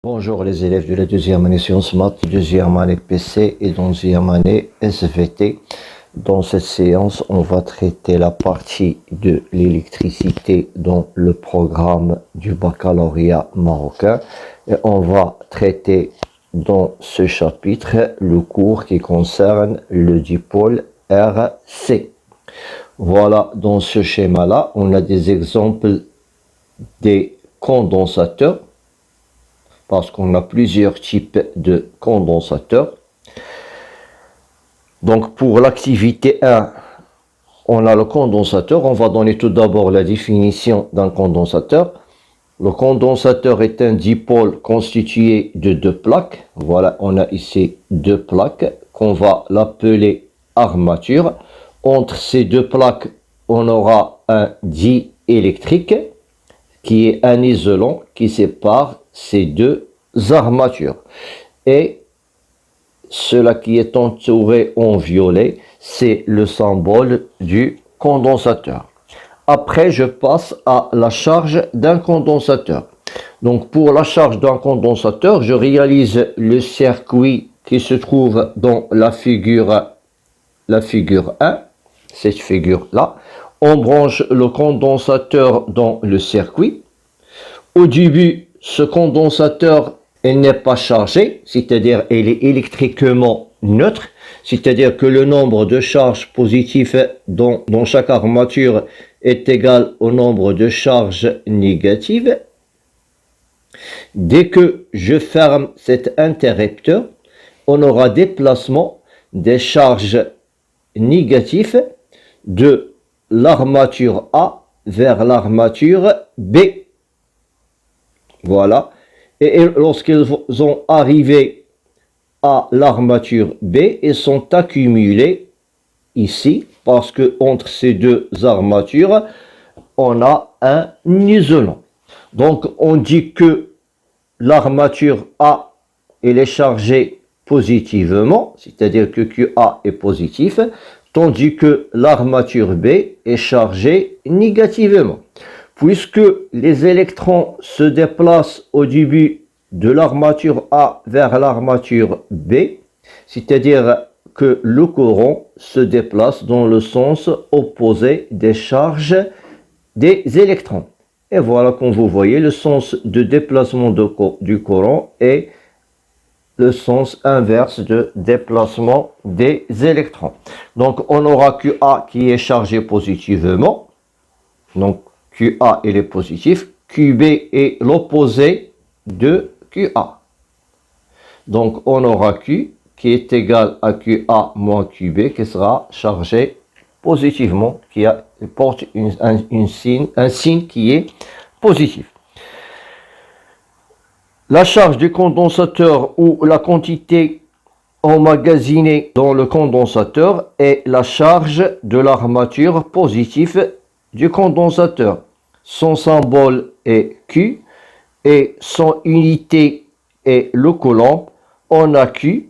Bonjour les élèves de la deuxième année Sciences Maths, deuxième année PC et deuxième année SVT. Dans cette séance, on va traiter la partie de l'électricité dans le programme du baccalauréat marocain. Et on va traiter dans ce chapitre le cours qui concerne le dipôle RC. Voilà, dans ce schéma-là, on a des exemples des condensateurs, parce qu'on a plusieurs types de condensateurs. Donc pour l'activité 1, on a le condensateur. On va donner tout d'abord la définition d'un condensateur. Le condensateur est un dipôle constitué de deux plaques. Voilà, on a ici deux plaques qu'on va l'appeler armature. Entre ces deux plaques, on aura un diélectrique qui est un isolant qui sépare ces deux armatures. Et cela qui est entouré en violet, c'est le symbole du condensateur. Après, je passe à la charge d'un condensateur. Donc, pour la charge d'un condensateur, je réalise le circuit qui se trouve dans la figure 1, cette figure-là. On branche le condensateur dans le circuit. Au début, ce condensateur n'est pas chargé, c'est-à-dire il est électriquement neutre, c'est-à-dire que le nombre de charges positives dans chaque armature est égal au nombre de charges négatives. Dès que je ferme cet interrupteur, on aura déplacement des charges négatives de l'armature A vers l'armature B. Voilà. Et lorsqu'ils ont arrivé à l'armature B, ils sont accumulés ici, parce que entre ces deux armatures, on a un isolant. Donc, on dit que l'armature A, elle est chargée positivement, c'est-à-dire que QA est positif, tandis que l'armature B est chargée négativement. Puisque les électrons se déplacent au début de l'armature A vers l'armature B, c'est-à-dire que le courant se déplace dans le sens opposé des charges des électrons. Et voilà, comme vous voyez, le sens de déplacement du courant est le sens inverse de déplacement des électrons. Donc, on aura QA qui est chargé positivement. Donc, QA il est positif, QB est l'opposé de QA. Donc on aura Q qui est égal à QA moins QB qui sera chargé positivement, qui porte un signe qui est positif. La charge du condensateur ou la quantité emmagasinée dans le condensateur est la charge de l'armature positive du condensateur. Son symbole est Q et son unité est le coulomb. On a Q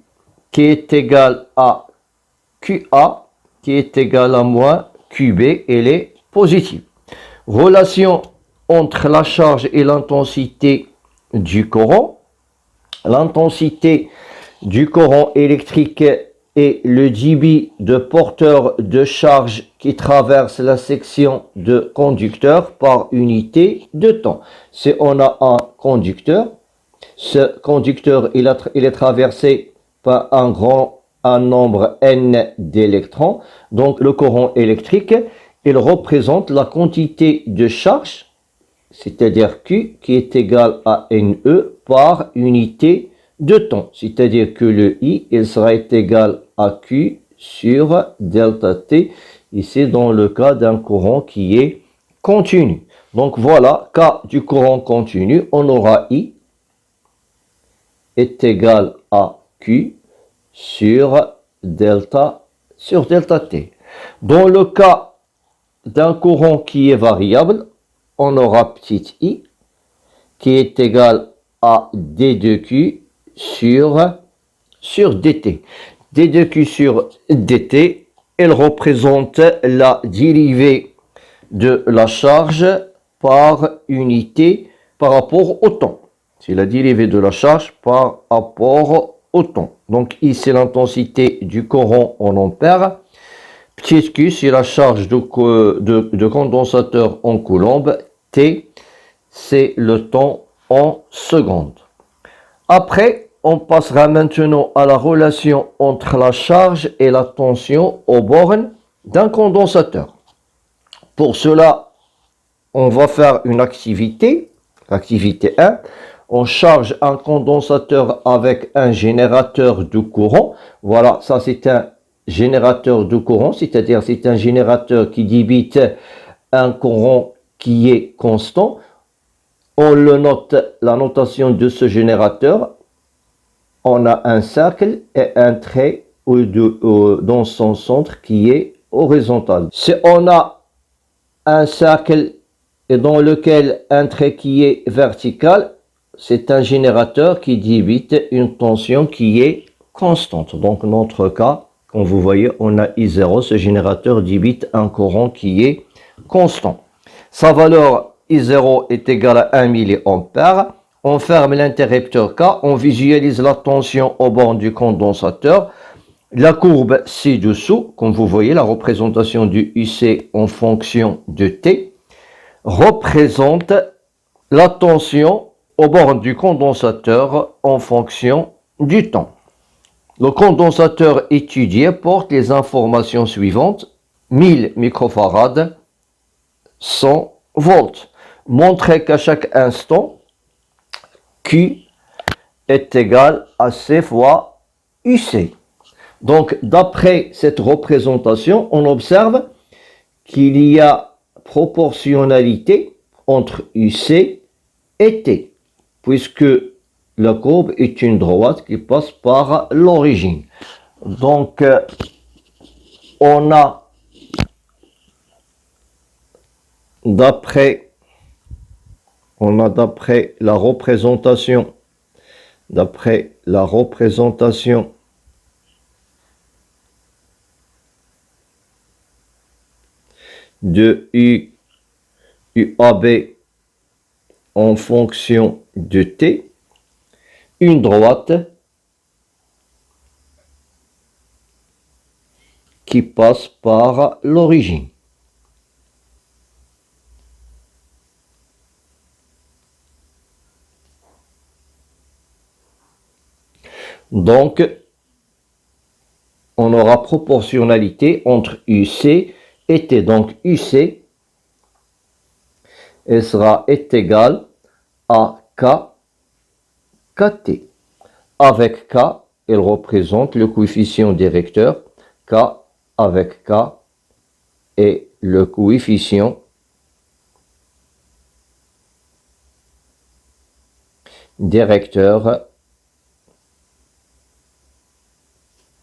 qui est égal à QA qui est égal à moins QB, elle est positive. Relation entre la charge et l'intensité du courant. L'intensité du courant électrique et le débit de porteur de charge qui traverse la section de conducteur par unité de temps. Si on a un conducteur, ce conducteur il est traversé par un nombre n d'électrons. Donc le courant électrique, il représente la quantité de charge, c'est-à-dire Q qui est égal à NE par unité de temps, c'est-à-dire que le I il sera égal à Q sur delta T, ici dans le cas d'un courant qui est continu. Donc voilà, cas du courant continu, on aura I est égal à Q sur delta T. Dans le cas d'un courant qui est variable, on aura petit I qui est égal à D de Q sur dt. D de Q sur dt, elle représente la dérivée de la charge par unité par rapport au temps. C'est la dérivée de la charge par rapport au temps. Donc, I, c'est l'intensité du courant en ampères. Petit q, c'est la charge de condensateur en coulombe. T, c'est le temps en secondes. Après, on passera maintenant à la relation entre la charge et la tension aux bornes d'un condensateur. Pour cela, on va faire une activité. Activité 1. On charge un condensateur avec un générateur de courant. Voilà, ça c'est un générateur de courant, c'est-à-dire c'est un générateur qui débite un courant qui est constant. On le note, la notation de ce générateur. On a un cercle et un trait dans son centre qui est horizontal. Si on a un cercle et dans lequel un trait qui est vertical, c'est un générateur qui débite une tension qui est constante. Donc, dans notre cas, comme vous voyez, on a I0, ce générateur débite un courant qui est constant. Sa valeur I0 est égale à 1 mA. On ferme l'interrupteur K, on visualise la tension au bord du condensateur. La courbe ci-dessous, comme vous voyez, la représentation du UC en fonction de T, représente la tension au bord du condensateur en fonction du temps. Le condensateur étudié porte les informations suivantes: 1000 microfarad, 100 volts. Montrez qu'à chaque instant, Q est égal à C fois UC. Donc, d'après cette représentation, on observe qu'il y a proportionnalité entre UC et T, puisque la courbe est une droite qui passe par l'origine. Donc, on a, d'après la représentation de UAB en fonction de T, une droite qui passe par l'origine. Donc, on aura proportionnalité entre UC et T. Donc, UC est égal à K, KT. Avec K, il représente le coefficient directeur. K avec K est le coefficient directeur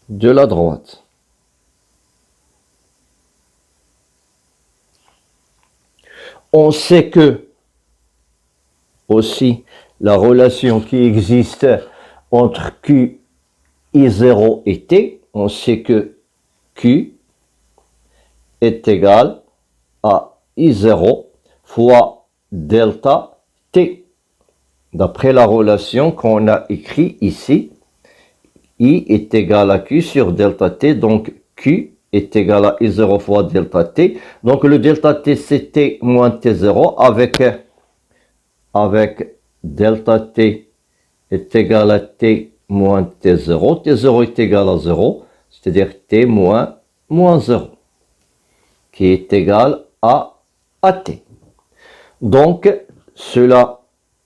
de la droite. On sait que aussi la relation qui existe entre Q, I0 et T, on sait que Q est égal à I0 fois delta T. D'après la relation qu'on a écrite ici, I est égal à Q sur delta T, donc Q est égal à I0 fois delta T. Donc le delta T, c'est T moins T0 avec delta T est égal à T moins T0. T0 est égal à 0, c'est-à-dire T moins 0, qui est égal à T. Donc, cela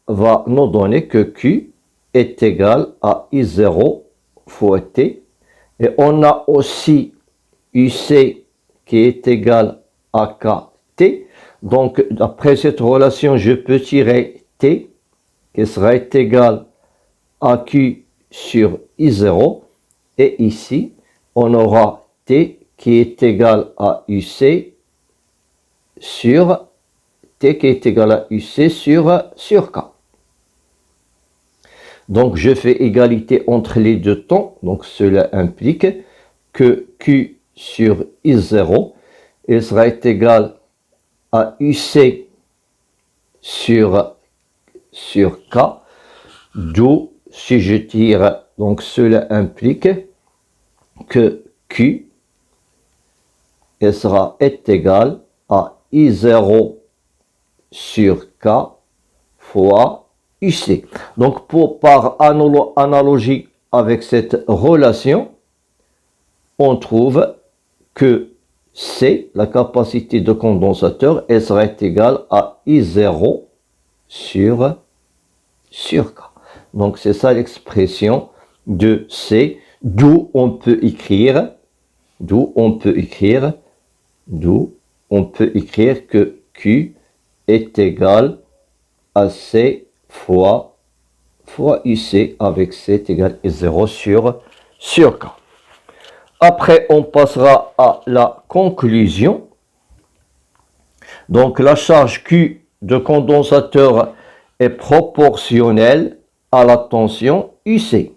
va nous donner que Q est égal à I0 fois T. Et on a aussi UC qui est égal à KT. Donc, d'après cette relation, je peux tirer T qui sera égal à Q sur I0. Et ici, on aura T qui est égal à UC sur T qui est égal à UC sur K. Donc, je fais égalité entre les deux temps. Donc, cela implique que Q sur I0 sera égal à UC sur K. D'où, si je tire, donc cela implique que Q est égal à I0 sur K fois UC. Donc, par analogie avec cette relation, on trouve que C, la capacité de condensateur, elle serait égale à I0 sur K. Donc, c'est ça l'expression de C, d'où on peut écrire que Q est égal à C fois UC avec C est égal à 0 sur K. Après, on passera à la conclusion. Donc, la charge Q de condensateur est proportionnelle à la tension UC.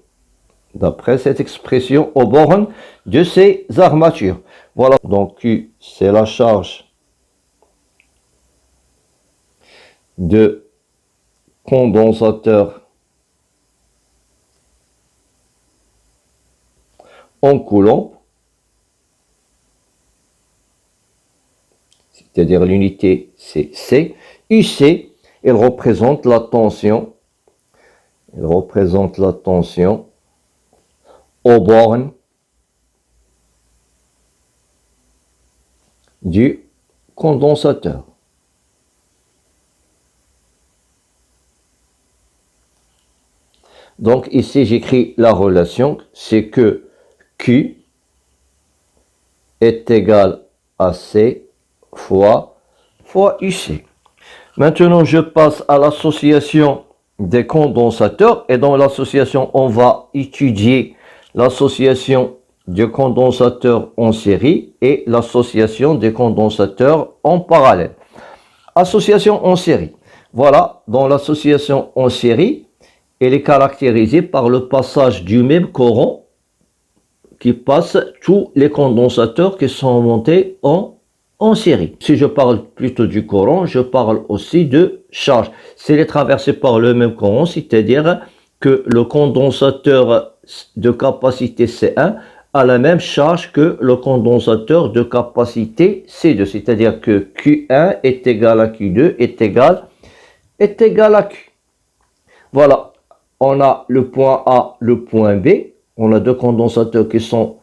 D'après cette expression aux bornes de ces armatures. Voilà, donc Q, c'est la charge de condensateur en coulomb, c'est-à-dire l'unité c'est C. UC, elle représente la tension. Aux bornes du condensateur. Donc ici j'écris la relation, c'est que Q est égal à C fois UC. Maintenant je passe à l'association des condensateurs et dans l'association on va étudier l'association des condensateurs en série et l'association des condensateurs en parallèle. Association en série. Voilà, dans l'association en série, elle est caractérisée par le passage du même courant qui passe tous les condensateurs qui sont montés en série. Si je parle plutôt du courant, je parle aussi de charge. S'il est traversé par le même courant, c'est-à-dire que le condensateur de capacité C1 a la même charge que le condensateur de capacité C2, c'est-à-dire que Q1 est égal à Q2 est égal à Q. Voilà, on a le point A, le point B. On a deux condensateurs qui sont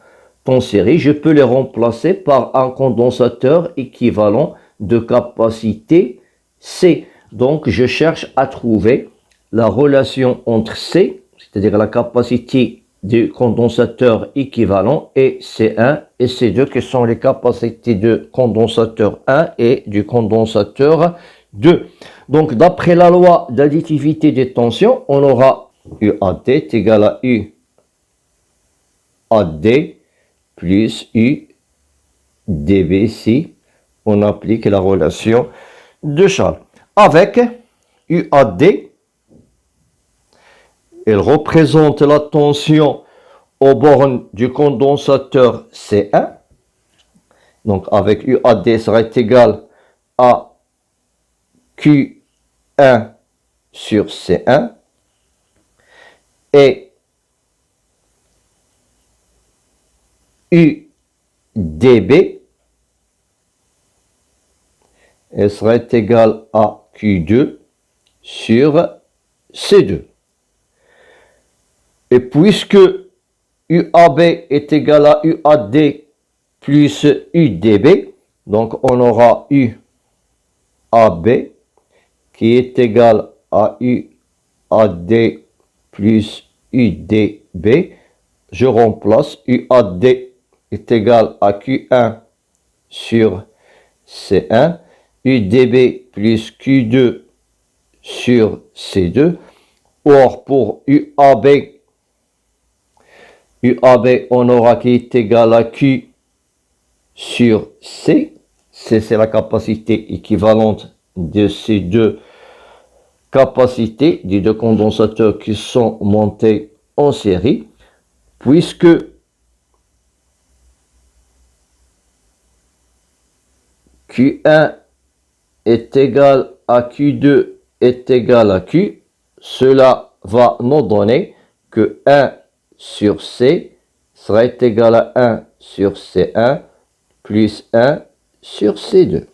en série. Je peux les remplacer par un condensateur équivalent de capacité C. Donc, je cherche à trouver la relation entre C, c'est-à-dire la capacité du condensateur équivalent, et C1 et C2, qui sont les capacités de condensateur 1 et du condensateur 2. Donc, d'après la loi d'additivité des tensions, on aura UAD est égal à UAD plus UDB si on applique la relation de charge. Avec UAD, elle représente la tension aux bornes du condensateur C1. Donc, avec UAD serait égal à Q1 sur C1 et UDB elle serait égal à Q2 sur C2. Et puisque UAB est égal à UAD plus UDB, donc on aura UAB qui est égal à UAD plus UDB. Je remplace UAD est égal à Q1 sur C1, UDB plus Q2 sur C2. Or, pour UAB, on aura qui est égal à Q sur C. C, c'est la capacité équivalente de ces deux capacités, des deux condensateurs qui sont montés en série, puisque Q1 est égal à Q2 est égal à Q, cela va nous donner que 1 sur C serait égal à 1 sur C1 plus 1 sur C2.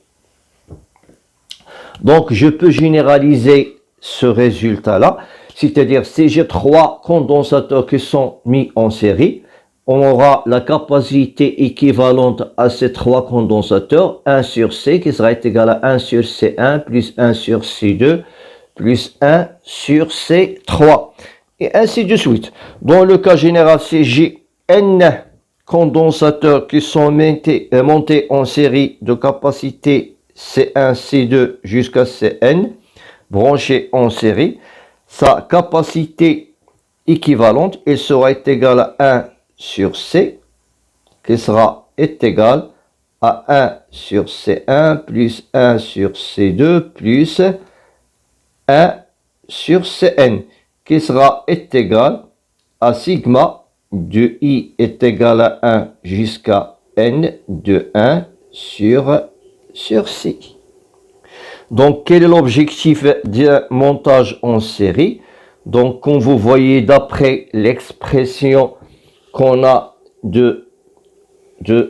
Donc, je peux généraliser ce résultat-là, c'est-à-dire si j'ai 3 condensateurs qui sont mis en série, on aura la capacité équivalente à ces 3 condensateurs, 1 sur C qui sera égal à 1 sur C1 plus 1 sur C2 plus 1 sur C3 et ainsi de suite. Dans le cas général, si j'ai N condensateurs qui sont montés en série de capacité C1, C2 jusqu'à Cn, branchés en série, sa capacité équivalente, elle sera égale à 1 sur C, qui sera égale à 1 sur C1 plus 1 sur C2 plus 1 sur Cn, qui sera égal à sigma de I est égal à 1 jusqu'à N de 1 sur C. Donc, quel est l'objectif d'un montage en série? Donc, comme vous voyez, d'après l'expression qu'on a de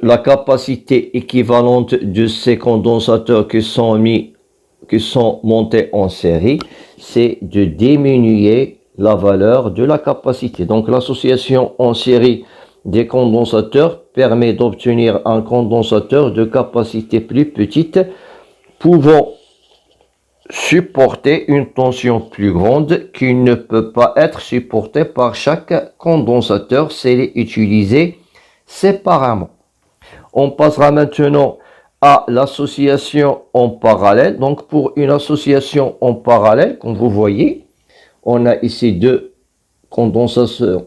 la capacité équivalente de ces condensateurs qui sont montés en série, c'est de diminuer la valeur de la capacité. Donc, l'association en série des condensateurs permet d'obtenir un condensateur de capacité plus petite, pouvant supporter une tension plus grande qui ne peut pas être supportée par chaque condensateur s'il est utilisé séparément. On passera maintenant à l'association en parallèle. Donc, pour une association en parallèle, comme vous voyez, on a ici deux condensateurs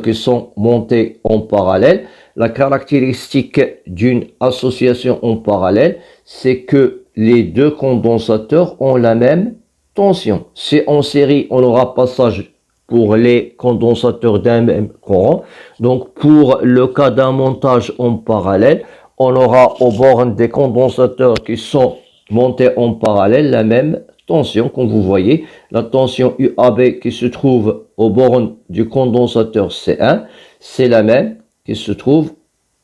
qui sont montés en parallèle. La caractéristique d'une association en parallèle, c'est que les deux condensateurs ont la même tension. Si en série, on aura passage pour les condensateurs d'un même courant. Donc, pour le cas d'un montage en parallèle, on aura aux bornes des condensateurs qui sont montés en parallèle la même tension. Comme vous voyez, la tension UAB qui se trouve aux bornes du condensateur C1, c'est la même qui se trouve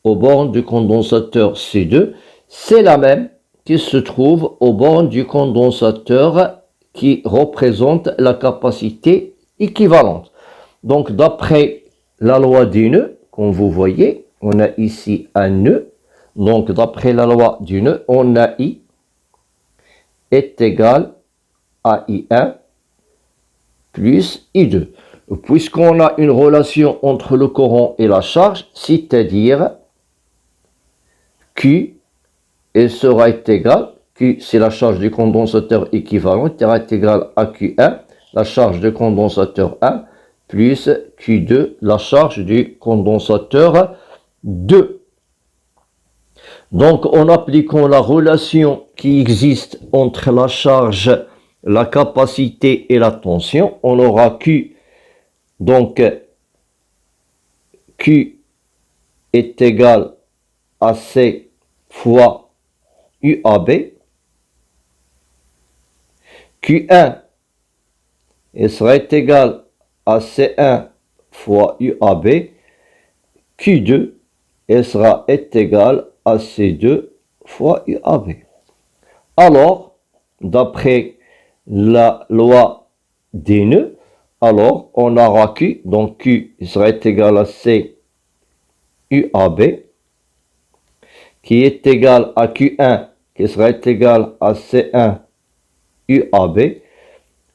aux bornes du condensateur C2. C'est la même qui se trouve aux bornes du condensateur qui représente la capacité équivalente. Donc, d'après la loi des nœuds, comme vous voyez, on a ici un nœud. Donc, d'après la loi du nœud, on a I est égal à I1 plus I2. Puisqu'on a une relation entre le courant et la charge, c'est-à-dire Q sera égal, Q c'est la charge du condensateur équivalente, sera égal à Q1, la charge du condensateur 1, plus Q2, la charge du condensateur 2. Donc, en appliquant la relation qui existe entre la charge, la capacité et la tension, on aura Q. Donc, Q est égal à C fois UAB. Q1 sera égal à C1 fois UAB. Q2 sera égal à C2 fois UAB. Alors, d'après la loi des nœuds, alors on aura Q, donc Q sera égal à C UAB, qui est égal à Q1, qui sera égal à C1 UAB,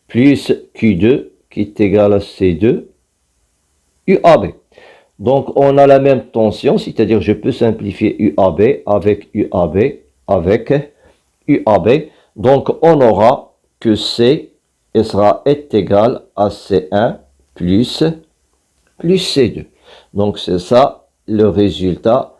plus Q2, qui est égal à C2 UAB. Donc, on a la même tension, c'est-à-dire je peux simplifier UAB avec UAB avec UAB. Donc, on aura que C sera égal à C1 plus C2. Donc, c'est ça le résultat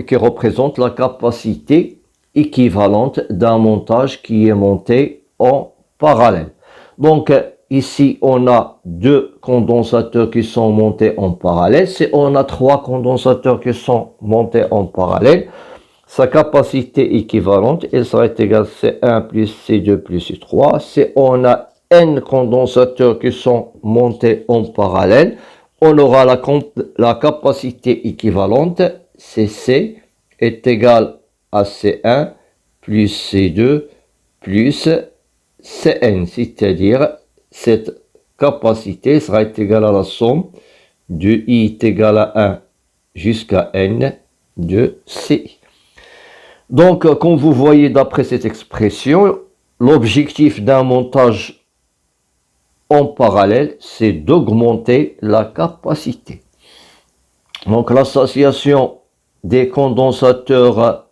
qui représente la capacité équivalente d'un montage qui est monté en parallèle. Donc, ici, on a deux condensateurs qui sont montés en parallèle. Si on a trois condensateurs qui sont montés en parallèle, sa capacité équivalente, elle sera égale à C1 plus C2 plus C3. Si on a N condensateurs qui sont montés en parallèle, on aura la capacité équivalente, CC est égale à C1 plus C2 plus Cn, c'est-à-dire cette capacité sera égale à la somme de I est égal à 1 jusqu'à N de C. Donc, comme vous voyez d'après cette expression, l'objectif d'un montage en parallèle, c'est d'augmenter la capacité. Donc, l'association des condensateurs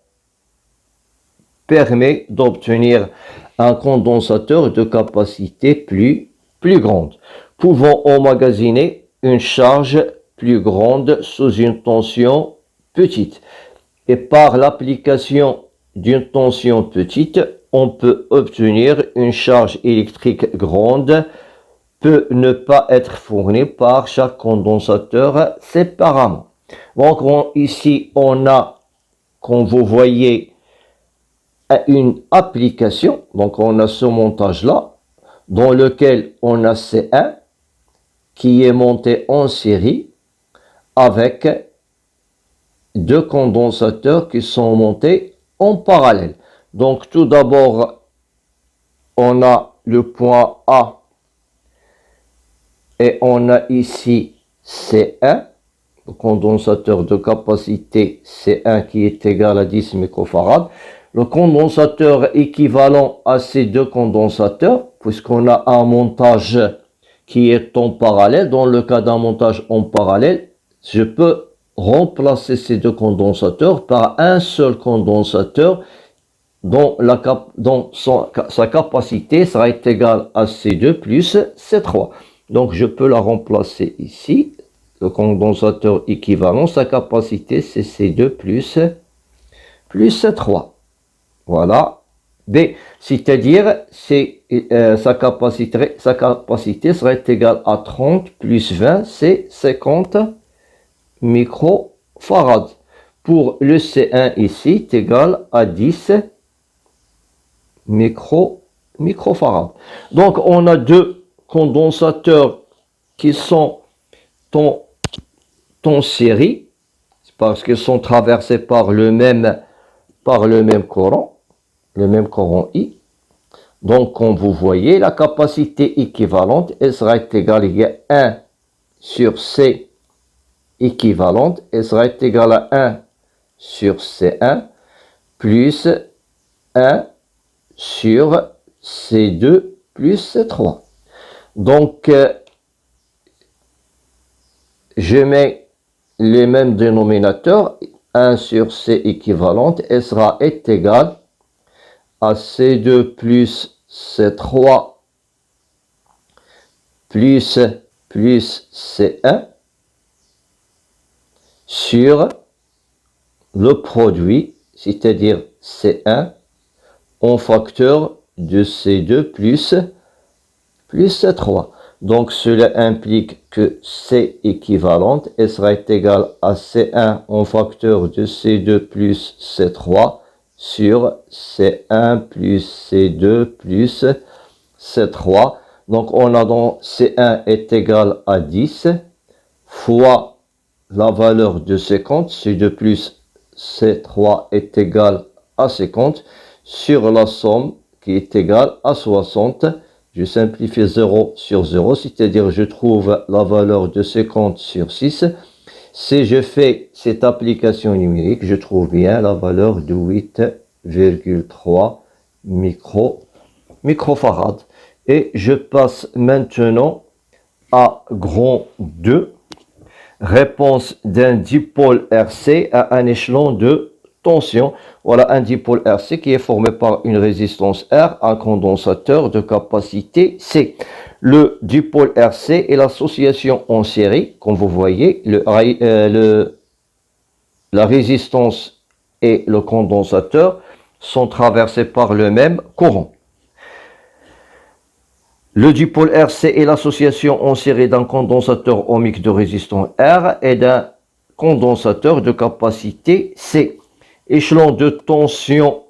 permet d'obtenir un condensateur de capacité plus grande, pouvant emmagasiner une charge plus grande sous une tension petite. Et par l'application d'une tension petite, on peut obtenir une charge électrique grande, peut ne pas être fournie par chaque condensateur séparément. Donc ici, on a, comme vous voyez, une application. Donc on a ce montage-là, dans lequel on a C1 qui est monté en série avec deux condensateurs qui sont montés en parallèle. Donc tout d'abord, on a le point A et on a ici C1, le condensateur de capacité C1 qui est égal à 10 microfarad. Le condensateur équivalent à ces deux condensateurs, puisqu'on a un montage qui est en parallèle. Dans le cas d'un montage en parallèle, je peux remplacer ces deux condensateurs par un seul condensateur dont sa capacité sera égale à C2 plus C3. Donc je peux la remplacer ici. Le condensateur équivalent, sa capacité c'est C2 plus C3. Voilà. B, c'est-à-dire sa capacité sera égale à 30 plus 20, c'est 50 microfarad. Pour le C1 ici, est égal à 10 microfarad. Donc on a deux condensateurs qui sont en série, parce qu'ils sont traversés par le même courant, I. Donc comme vous voyez, la capacité équivalente, elle sera égale à 1 sur C équivalente, elle sera égale à 1 sur C1 plus 1 sur C2 plus C3. Donc, je mets les mêmes dénominateurs, 1 sur C équivalente, elle sera égale à C2 plus C3 plus C1 sur le produit, c'est-à-dire C1 en facteur de C2 plus C3. Donc cela implique que C équivalente, elle sera égale à C1 en facteur de C2 plus C3 sur C1 plus C2 plus C3. Donc on a donc C1 est égal à 10 fois la valeur de 50, C2 plus C3 est égal à 50 sur la somme qui est égale à 60. Je simplifie 0 sur 0, c'est-à-dire je trouve la valeur de 50 sur 6. Si je fais cette application numérique, je trouve bien la valeur de 8,3 microfarad. Et je passe maintenant à grand 2. Réponse d'un dipôle RC à un échelon de tension. Voilà un dipôle RC qui est formé par une résistance R, un condensateur de capacité C. Le dipôle RC est l'association en série, comme vous voyez, la résistance et le condensateur sont traversés par le même courant. Le dipôle RC est l'association en série d'un condensateur ohmique de résistance R et d'un condensateur de capacité C. échelon de tension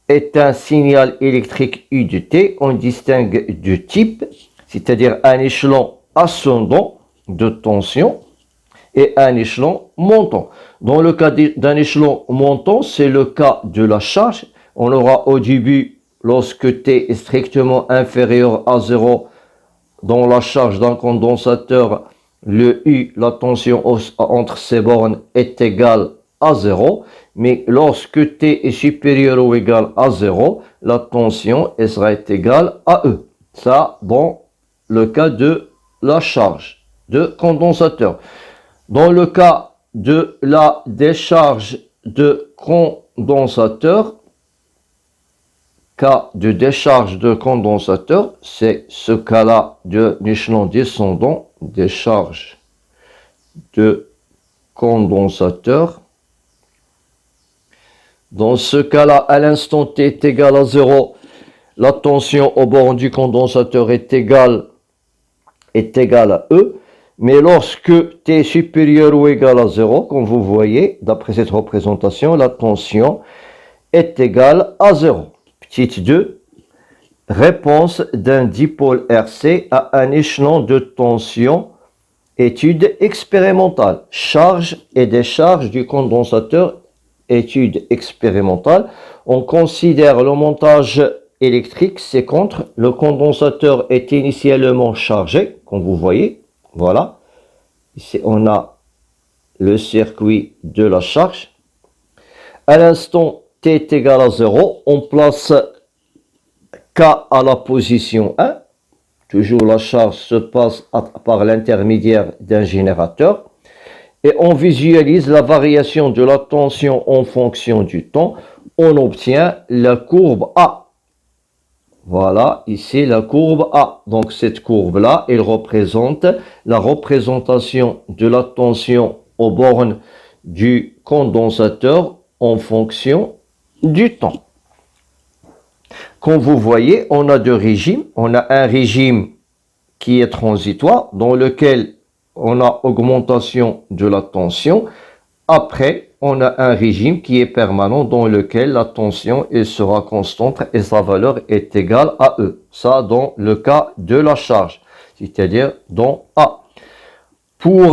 est un signal électrique U de T. On distingue deux types, c'est-à-dire un échelon ascendant de tension et un échelon montant. Dans le cas d'un échelon montant, c'est le cas de la charge. On aura au début, lorsque T est strictement inférieur à 0, dans la charge d'un condensateur, le U, la tension entre ces bornes, est égale à 0. Mais lorsque T est supérieur ou égal à 0, la tension sera égale à E. Ça, dans le cas de la charge de condensateur. Dans le cas de la décharge de condensateur, cas de décharge de condensateur, c'est ce cas-là de l'échelon descendant, décharge de condensateur. Dans ce cas-là, à l'instant T est égal à 0, la tension au bord du condensateur est égale à E. Mais lorsque T est supérieur ou égal à 0, comme vous voyez, d'après cette représentation, la tension est égale à 0. Petite 2. Réponse d'un dipôle RC à un échelon de tension. Étude expérimentale. Charge et décharge du condensateur. Étude expérimentale. On considère le montage électrique, c'est contre. Le condensateur est initialement chargé, comme vous voyez. Voilà. Ici, on a le circuit de la charge. À l'instant T est égal à 0, on place K à la position 1. Toujours la charge se passe par l'intermédiaire d'un générateur. Et on visualise la variation de la tension en fonction du temps. On obtient la courbe A. Voilà, ici la courbe A. Donc cette courbe-là, elle représente la représentation de la tension aux bornes du condensateur en fonction du temps. Comme vous voyez, on a deux régimes. On a un régime qui est transitoire, dans lequel on a augmentation de la tension. Après, on a un régime qui est permanent, dans lequel la tension elle sera constante et sa valeur est égale à E. Ça, dans le cas de la charge, c'est-à-dire dans A. Quand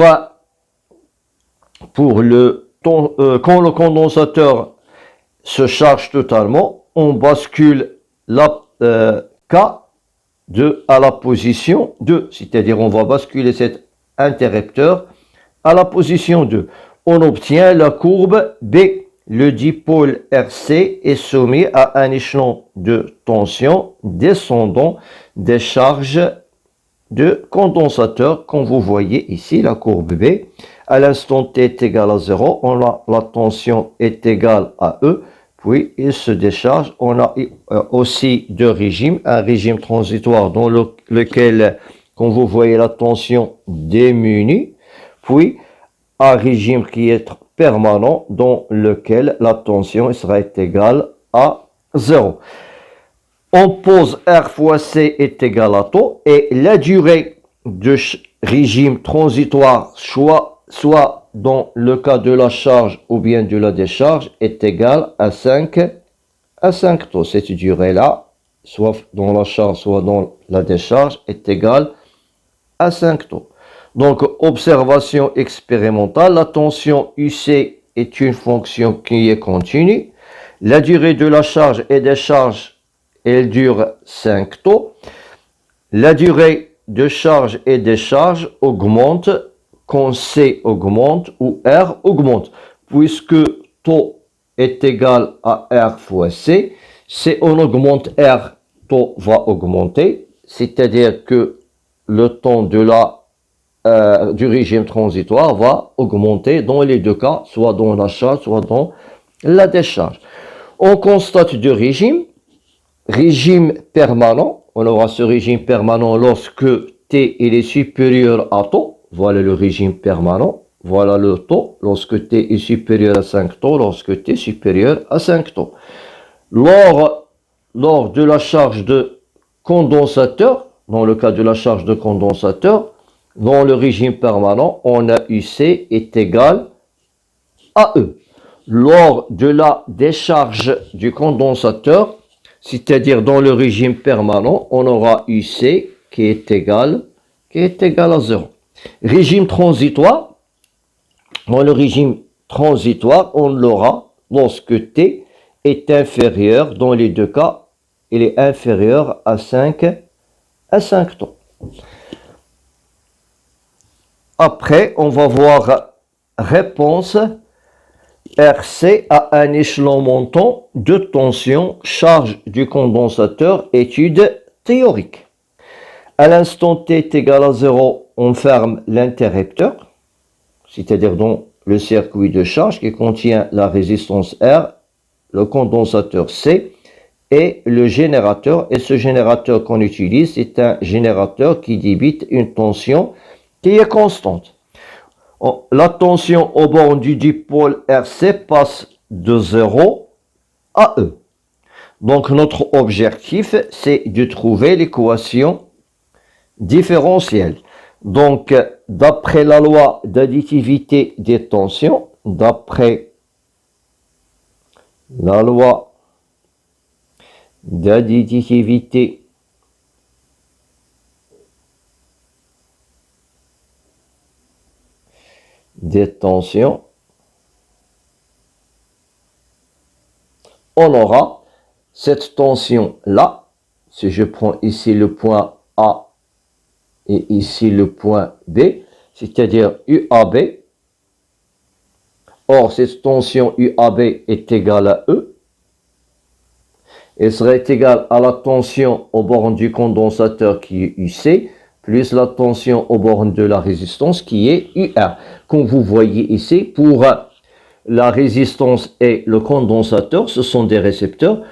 le condensateur se charge totalement, on bascule la K à la position 2, c'est-à-dire on va basculer cet interrupteur à la position 2. On obtient la courbe B. Le dipôle RC est soumis à un échelon de tension descendant des charges de condensateur, comme vous voyez ici, la courbe B. À l'instant T est égal à 0, la tension est égale à E, puis il se décharge. On a aussi deux régimes, un régime transitoire dans lequel, comme vous voyez, la tension diminue, puis un régime qui est permanent dans lequel la tension sera égale à 0. On pose R fois C est égal à taux et la durée de régime transitoire, soit dans le cas de la charge ou bien de la décharge, est égale à 5 taux. Cette durée-là, soit dans la charge, soit dans la décharge, est égale à 5 taux. Donc, observation expérimentale, la tension UC est une fonction qui est continue. La durée de la charge et décharge, elle dure 5 taux. La durée de charge et décharge augmente quand C augmente ou R augmente. Puisque taux est égal à R fois C, si on augmente R, taux va augmenter. C'est-à-dire que le temps de du régime transitoire va augmenter dans les deux cas, soit dans la charge, soit dans la décharge. On constate deux régimes. Régime permanent, on aura ce régime permanent lorsque T il est supérieur à taux. Voilà le régime permanent. Voilà le taux lorsque T est supérieur à 5 taux, lorsque T est supérieur à 5 taux. Lors de la charge de condensateur, dans le cas de la charge de condensateur, dans le régime permanent, on a UC est égal à E. lors de la décharge du condensateur, c'est-à-dire dans le régime permanent, on aura UC qui est égal à 0. Régime transitoire, dans le régime transitoire, on l'aura lorsque T est inférieur, dans les deux cas, il est inférieur à 5 temps. Après, on va voir réponse RC à un échelon montant de tension, charge du condensateur, étude théorique. À l'instant T est égal à 0, on ferme l'interrupteur, c'est-à-dire dans le circuit de charge qui contient la résistance R, le condensateur C et le générateur. Et ce générateur qu'on utilise, c'est un générateur qui débite une tension qui est constante. La tension au bornes du dipôle RC passe de 0 à E. Donc notre objectif, c'est de trouver l'équation différentielle. Donc, d'après la loi d'additivité des tensions, d'après la loi d'additivité des tensions, on aura cette tension-là. Si je prends ici le point A et ici le point B, c'est-à-dire UAB. Or, cette tension UAB est égale à E. Elle serait égale à la tension aux bornes du condensateur qui est UC, plus la tension aux bornes de la résistance qui est UR. Comme vous voyez ici, pour la résistance et le condensateur, ce sont des récepteurs.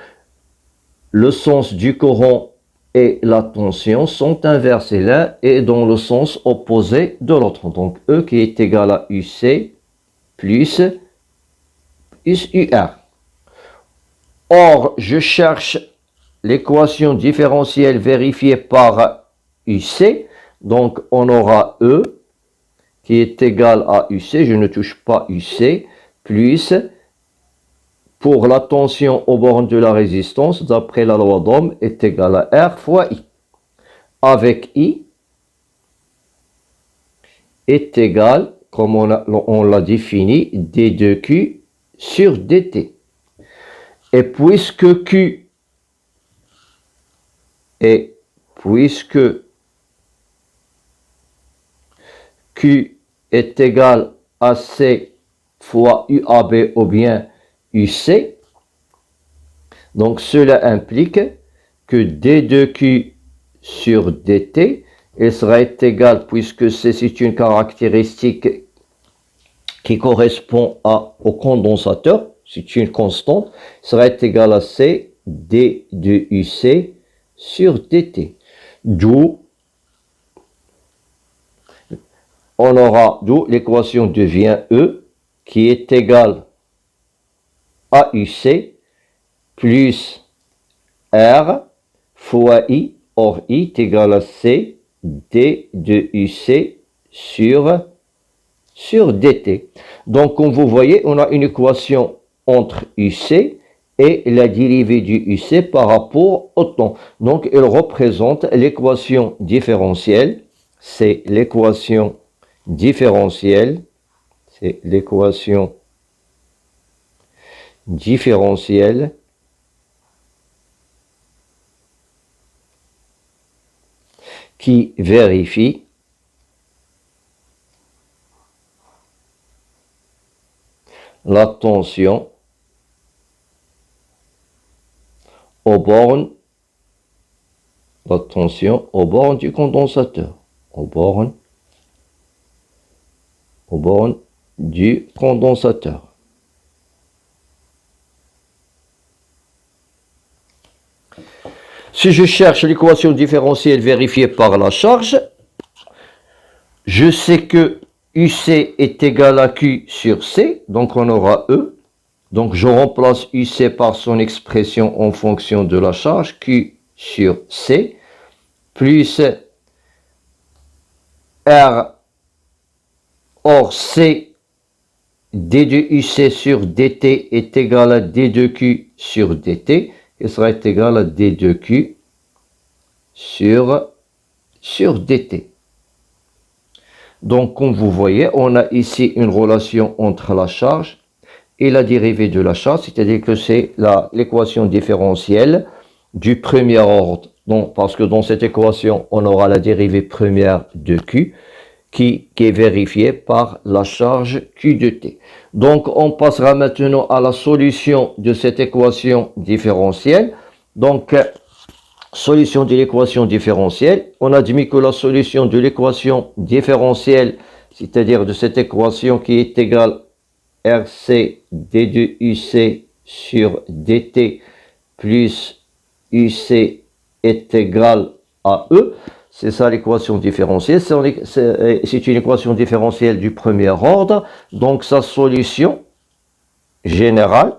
Le sens du courant et la tension sont inversés, l'un est dans le sens opposé de l'autre. Donc E qui est égal à UC plus UR. Or, je cherche l'équation différentielle vérifiée par UC. Donc on aura E qui est égal à UC, je ne touche pas UC, plus pour la tension aux bornes de la résistance, d'après la loi d'Ohm, est égal à R fois I. Avec I est égal, comme on l'a défini, D2Q sur DT. Et puisque Q est égal à C fois UAB ou bien UC, donc cela implique que D2Q sur DT, il sera égal, puisque c'est une caractéristique qui correspond au condensateur, c'est une constante, sera égal à C D de UC sur DT. D'où l'équation devient E qui est égale à UC plus R fois I, or I est égal à C D de UC sur DT. Donc, comme vous voyez, on a une équation entre UC et la dérivée du UC par rapport au temps. Donc, elle représente l'équation différentielle. C'est l'équation différentielle. C'est l'équation différentielle qui vérifie la tension aux bornes, du condensateur, aux bornes du condensateur. Si je cherche l'équation différentielle vérifiée par la charge, je sais que UC est égal à Q sur C, donc on aura E. Donc je remplace UC par son expression en fonction de la charge, Q sur C, plus R, or C d de UC sur dt est égal à d de Q sur dt, qui sera égal à d de Q sur dt. Donc, comme vous voyez, on a ici une relation entre la charge et la dérivée de la charge, c'est-à-dire que c'est l'équation différentielle du premier ordre. Donc, parce que dans cette équation, on aura la dérivée première de Q qui est vérifiée par la charge Q de t. Donc, on passera maintenant à la solution de cette équation différentielle. Donc, solution de l'équation différentielle. On a dit que la solution de l'équation différentielle, c'est-à-dire de cette équation qui est égale RC d de UC sur dt plus UC est égal à E. C'est ça l'équation différentielle. C'est une équation différentielle du premier ordre. Donc sa solution générale,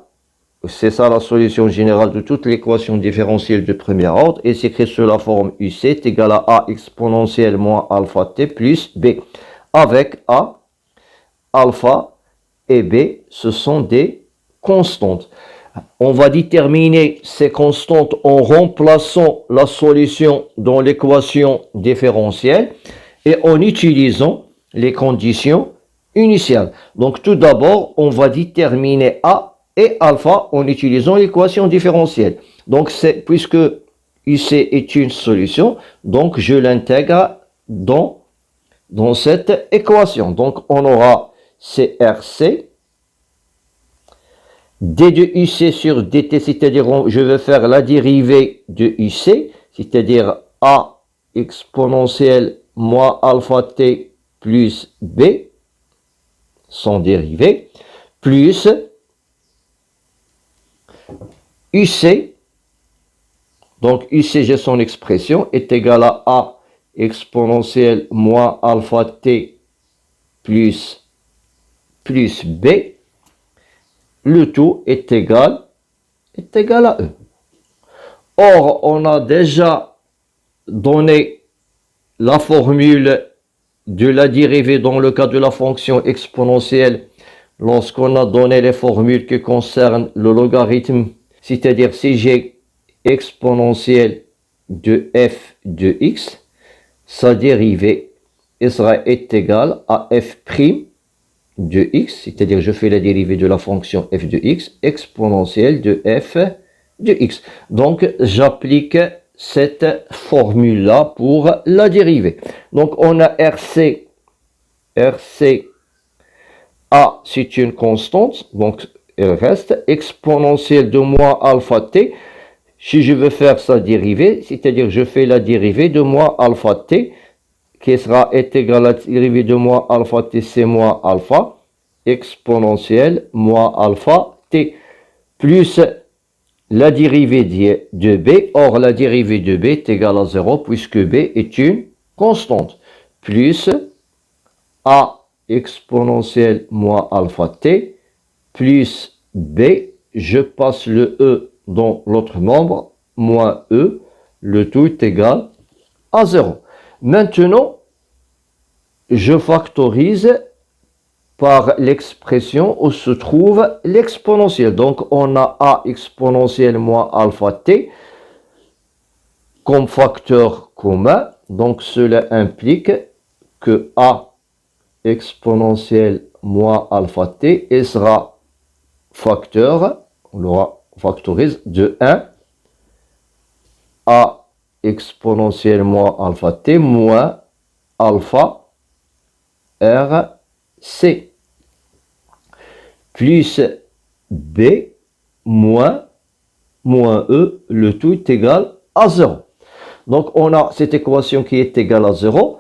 c'est ça la solution générale de toute l'équation différentielle du premier ordre. Et c'est écrit sous la forme UC est égal à A exponentielle moins alpha t plus B. Avec A, alpha et B, ce sont des constantes. On va déterminer ces constantes en remplaçant la solution dans l'équation différentielle et en utilisant les conditions initiales. Donc tout d'abord, on va déterminer A et alpha en utilisant l'équation différentielle. Donc puisque UC est une solution, donc je l'intègre dans cette équation. Donc on aura CRC d de UC sur dt, c'est-à-dire je vais faire la dérivée de UC, c'est-à-dire A exponentielle moins alpha t plus B, sans dérivée, plus UC, donc UC, j'ai son expression, est égal à A exponentielle moins alpha t plus B, le tout est égal à E. Or, on a déjà donné la formule de la dérivée dans le cas de la fonction exponentielle lorsqu'on a donné les formules qui concernent le logarithme, c'est-à-dire si j'ai exponentielle de f de x, sa dérivée est égale à f' de x, c'est-à-dire je fais la dérivée de la fonction f de x exponentielle de f de x. Donc j'applique cette formule-là pour la dérivée. Donc on a RC A, c'est une constante, donc elle reste exponentielle de moins alpha t. Si je veux faire sa dérivée, c'est-à-dire je fais la dérivée de moins alpha t, qui est égal à la dérivée de moins alpha t, c'est moins alpha, exponentielle moins alpha t, plus la dérivée de b. Or, la dérivée de b est égale à 0, puisque b est une constante, plus a exponentielle moins alpha t, plus b, je passe le e dans l'autre membre, moins e, le tout est égal à 0. Maintenant, je factorise par l'expression où se trouve l'exponentielle. Donc, on a a exponentielle moins alpha t comme facteur commun. Donc, cela implique que a exponentielle moins alpha t et sera facteur, on l'aura factorise de 1 a exponentielle moins alpha t moins alpha r c plus b moins e, le tout est égal à 0. Donc on a cette équation qui est égale à 0.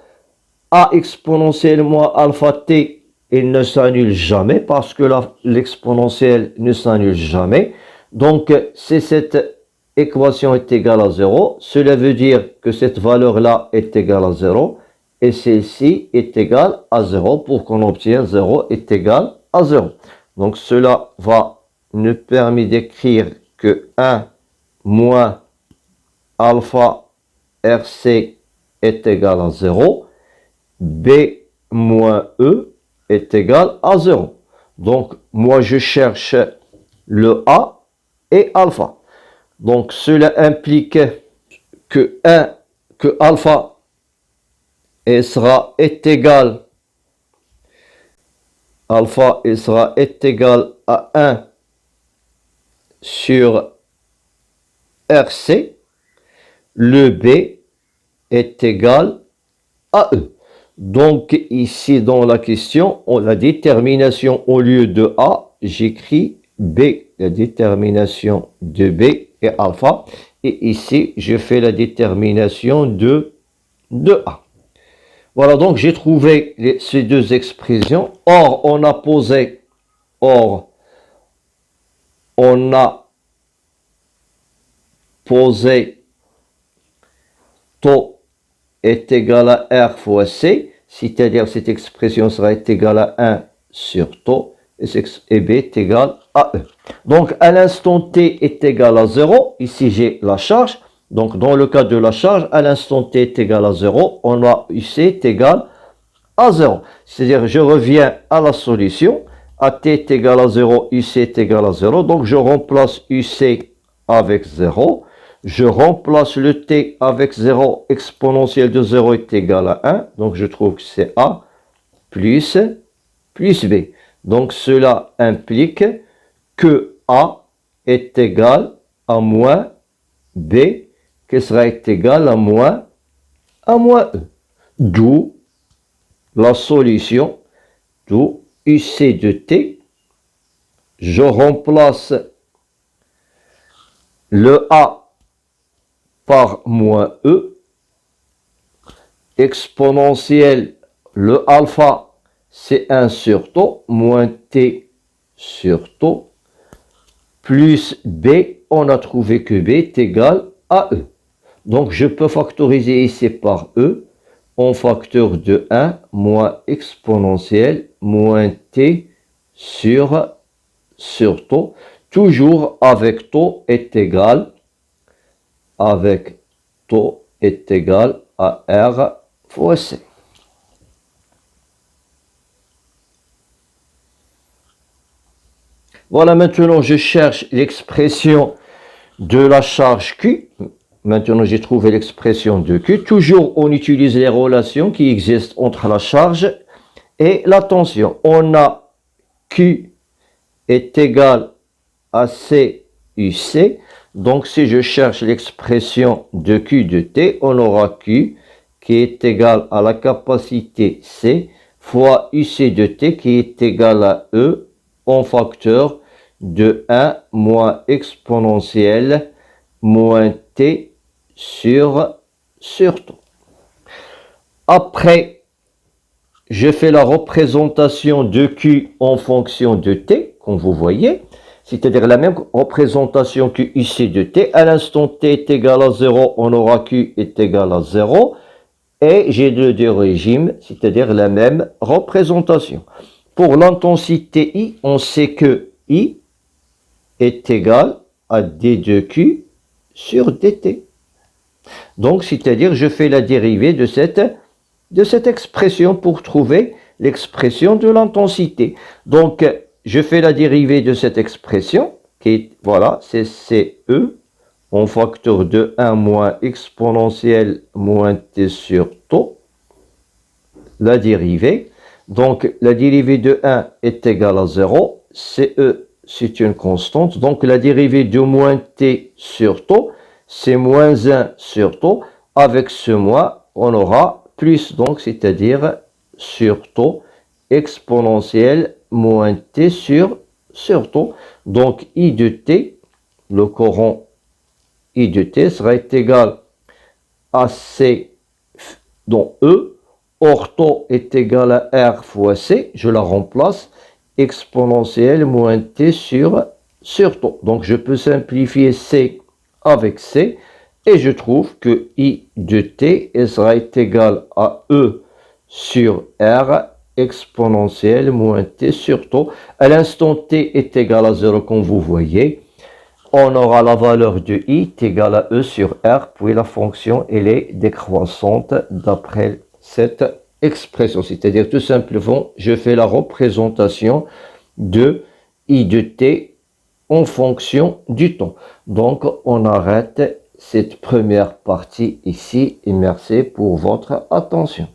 A exponentielle moins alpha t, il ne s'annule jamais parce que l'exponentielle ne s'annule jamais. Donc si cette équation est égale à 0, cela veut dire que cette valeur-là est égale à 0 et celle-ci est égale à 0 pour qu'on obtienne 0 est égal à 0. Donc cela va nous permettre d'écrire que 1 moins alpha RC est égal à 0, B moins E est égal à 0. Donc, moi, je cherche le A et alpha. Donc, cela implique que alpha est égal, est égal à 1 sur RC, le B est égal à E. Donc ici dans la question, la détermination au lieu de A, j'écris B, la détermination de B est alpha. Et ici, je fais la détermination de A. Voilà, donc j'ai trouvé ces deux expressions. Or, on a posé taux est égal à R fois C, c'est-à-dire cette expression sera égale à 1 sur taux et B est égal à E. Donc, à l'instant T est égal à 0, ici j'ai la charge. Donc, dans le cas de la charge, à l'instant T est égal à 0, on a UC est égal à 0. C'est-à-dire, je reviens à la solution. À T est égal à 0, UC est égal à 0. Donc, je remplace UC avec 0. Je remplace le T avec 0, exponentielle de 0 est égal à 1. Donc, je trouve que c'est A plus B. Donc, cela implique que A est égal à moins B, qui sera égal à moins E. D'où la solution, d'où UC de T. Je remplace le A par moins E, exponentielle, le alpha, c'est 1 sur taux, moins T sur taux, plus B, on a trouvé que B est égal à E. Donc, je peux factoriser ici par E, en facteur de 1, moins exponentielle, moins T sur taux, toujours avec taux est égal à R fois C. Voilà, maintenant je cherche l'expression de la charge Q. Maintenant j'ai trouvé l'expression de Q. Toujours on utilise les relations qui existent entre la charge et la tension. On a Q est égal à C UC. Donc, si je cherche l'expression de Q de T, on aura Q qui est égal à la capacité C fois UC de T qui est égal à E en facteur de 1 moins exponentielle moins T sur taux. Après, je fais la représentation de Q en fonction de T, comme vous voyez. C'est-à-dire la même représentation que ici de T. À l'instant T est égal à 0, on aura Q est égal à 0. Et j'ai le deux régimes, c'est-à-dire la même représentation. Pour l'intensité I, on sait que I est égal à D de Q sur dt. Donc, c'est-à-dire je fais la dérivée de cette expression pour trouver l'expression de l'intensité. Donc, je fais la dérivée de cette expression, qui est, voilà, c'est CE, en facteur de 1 moins exponentielle moins t sur taux. La dérivée. Donc, la dérivée de 1 est égale à 0. CE, c'est une constante. Donc, la dérivée de moins t sur taux, c'est moins 1 sur taux. Avec ce moins, on aura plus, donc, c'est-à-dire sur taux exponentielle moins t sur taux. Donc, I de t, le courant I de t sera égal à C dont E. Or, taux est égal à R fois C. Je la remplace. Exponentielle moins t sur taux. Donc, je peux simplifier C avec C. Et je trouve que I de t sera égal à E sur R exponentielle moins t sur taux. À l'instant t est égal à 0, comme vous voyez. On aura la valeur de I est égale à E sur R, puis la fonction elle est décroissante d'après cette expression. C'est-à-dire tout simplement, je fais la représentation de I de t en fonction du temps. Donc, on arrête cette première partie ici et merci pour votre attention.